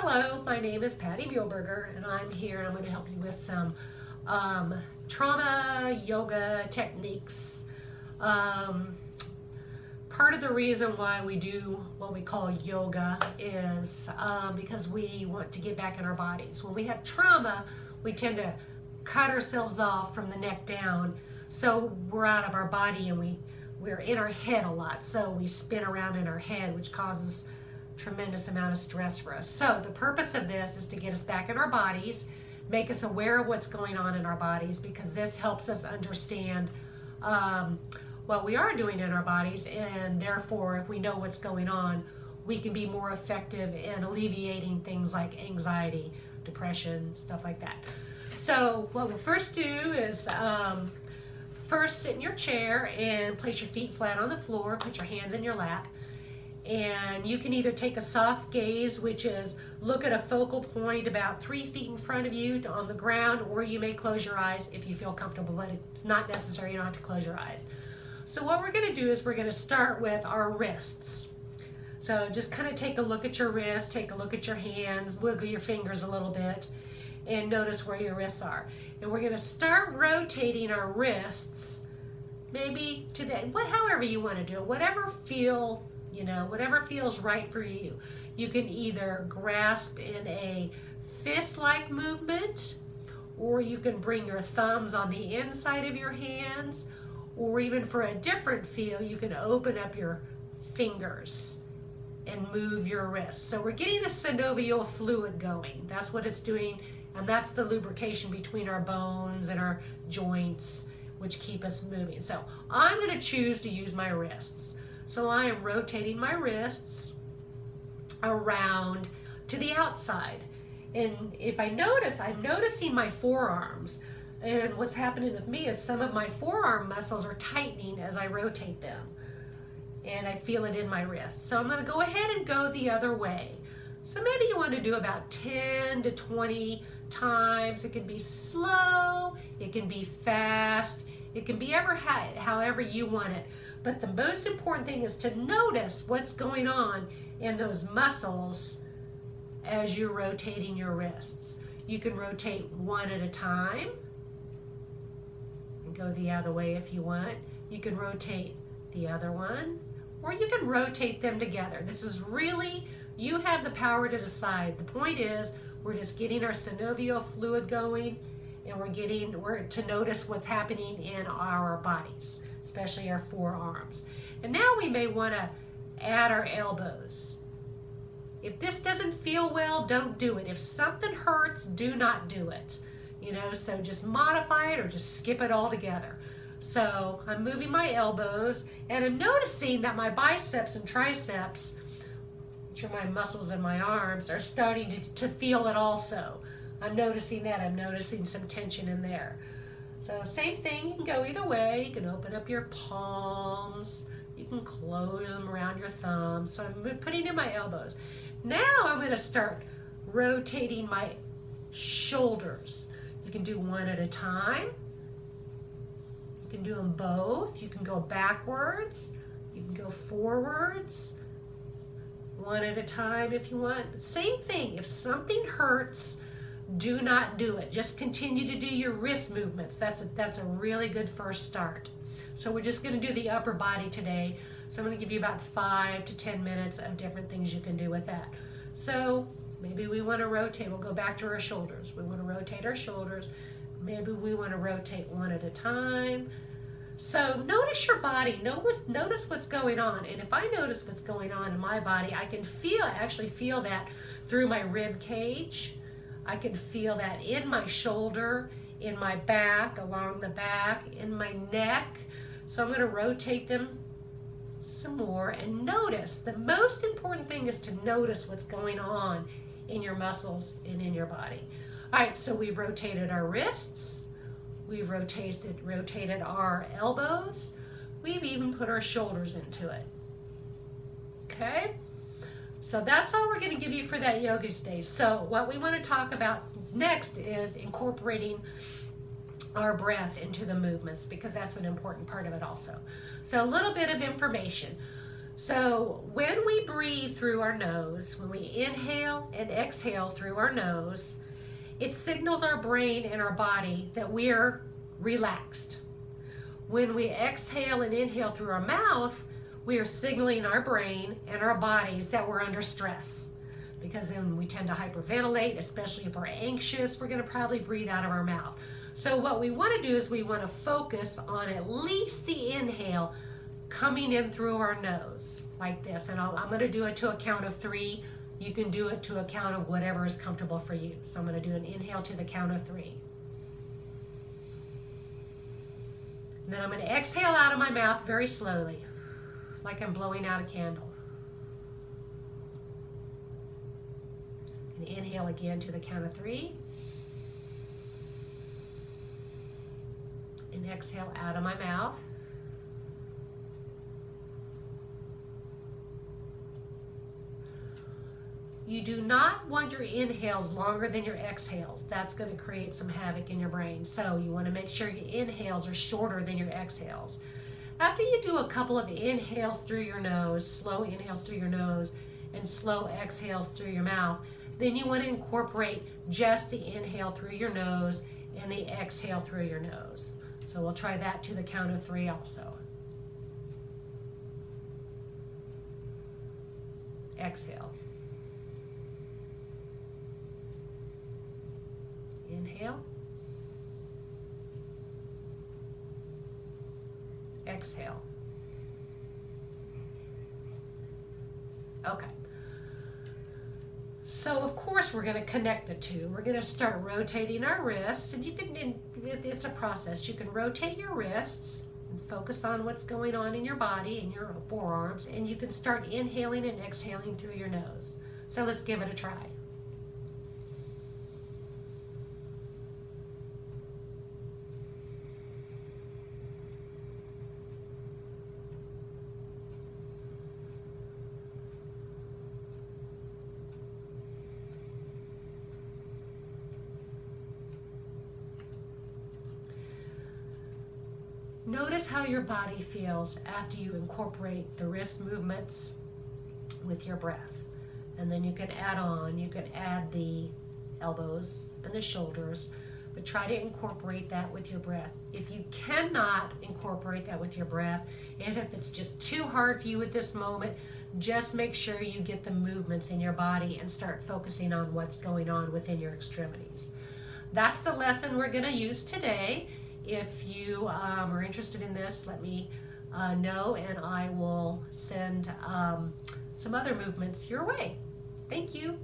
Hello, my name is Patty Muehlberger, and I'm here and I'm going to help you with some trauma yoga techniques. Part of the reason why we do what we call yoga is because we want to get back in our bodies. When we have trauma, we tend to cut ourselves off from the neck down, so we're out of our body and we're in our head a lot, so we spin around in our head, which causes tremendous amount of stress for us. So the purpose of this is to get us back in our bodies, make us aware of what's going on in our bodies, because this helps us understand what we are doing in our bodies, and therefore if we know what's going on, we can be more effective in alleviating things like anxiety, depression, stuff like that. So what we'll first do is first sit in your chair and place your feet flat on the floor, put your hands in your lap. And you can either take a soft gaze, which is look at a focal point about 3 feet in front of you on the ground, or you may close your eyes if you feel comfortable, but it's not necessary, you don't have to close your eyes. So what we're going to do is we're going to start with our wrists. So just kind of take a look at your wrists, take a look at your hands, wiggle your fingers a little bit, and notice where your wrists are. And we're going to start rotating our wrists, maybe to the, however you want to do it, whatever feels right for you. You can either grasp in a fist-like movement, or you can bring your thumbs on the inside of your hands, or even for a different feel, you can open up your fingers and move your wrists. So we're getting the synovial fluid going. That's what it's doing, and that's the lubrication between our bones and our joints, which keep us moving. So I'm going to choose to use my wrists. So I am rotating my wrists around to the outside. And if I notice, I'm noticing my forearms. And what's happening with me is some of my forearm muscles are tightening as I rotate them. And I feel it in my wrists. So I'm going to go ahead and go the other way. So maybe you want to do about 10 to 20 times. It can be slow, it can be fast, it can be however you want it. But the most important thing is to notice what's going on in those muscles as you're rotating your wrists. You can rotate one at a time and go the other way if you want. You can rotate the other one, or you can rotate them together. This is really, you have the power to decide. The point is, we're just getting our synovial fluid going, and we're to notice what's happening in our bodies, especially our forearms. And now we may want to add our elbows. If this doesn't feel well, don't do it. If something hurts, do not do it. So just modify it or just skip it altogether. So I'm moving my elbows, and I'm noticing that my biceps and triceps, which are my muscles in my arms, are starting to feel it also. I'm noticing that. I'm noticing some tension in there. So same thing, you can go either way. You can open up your palms. You can close them around your thumbs. So I'm putting in my elbows. Now I'm going to start rotating my shoulders. You can do one at a time. You can do them both. You can go backwards. You can go forwards. One at a time if you want. Same thing. If something hurts, do not do it. Just continue to do your wrist movements. That's a really good first start. So we're just going to do the upper body today. So I'm going to give you about 5 to 10 minutes of different things you can do with that. So maybe we want to rotate. We'll go back to our shoulders. We want to rotate our shoulders. Maybe we want to rotate one at a time. So notice your body. Notice what's going on. And if I notice what's going on in my body, I can actually feel that through my rib cage. I can feel that in my shoulder, in my back, along the back, in my neck. So I'm going to rotate them some more and notice. The most important thing is to notice what's going on in your muscles and in your body. All right, so we've rotated our wrists. We've rotated our elbows. We've even put our shoulders into it. Okay? So that's all we're going to give you for that yoga today. So what we want to talk about next is incorporating our breath into the movements, because that's an important part of it also. So a little bit of information. So when we breathe through our nose, when we inhale and exhale through our nose, it signals our brain and our body that we're relaxed. When we exhale and inhale through our mouth, we are signaling our brain and our bodies that we're under stress. Because then we tend to hyperventilate, especially if we're anxious, we're going to probably breathe out of our mouth. So what we want to do is we want to focus on at least the inhale coming in through our nose, like this. And I'm going to do it to a count of 3. You can do it to a count of whatever is comfortable for you. So I'm going to do an inhale to the count of 3. And then I'm going to exhale out of my mouth very slowly, like I'm blowing out a candle. And inhale again to the count of 3. And exhale out of my mouth. You do not want your inhales longer than your exhales. That's going to create some havoc in your brain. So you want to make sure your inhales are shorter than your exhales. After you do a couple of inhales through your nose, slow inhales through your nose, and slow exhales through your mouth, then you want to incorporate just the inhale through your nose and the exhale through your nose. So we'll try that to the count of 3 also. Exhale. Inhale. Exhale. Okay. So of course we're going to connect the two. We're going to start rotating our wrists, and you can, it's a process. You can rotate your wrists and focus on what's going on in your body and your forearms, and you can start inhaling and exhaling through your nose. So let's give it a try. Notice how your body feels after you incorporate the wrist movements with your breath. And then you can add the elbows and the shoulders, but try to incorporate that with your breath. If you cannot incorporate that with your breath, and if it's just too hard for you at this moment, just make sure you get the movements in your body and start focusing on what's going on within your extremities. That's the lesson we're going to use today. If you are interested in this, let me know, and I will send some other movements your way. Thank you.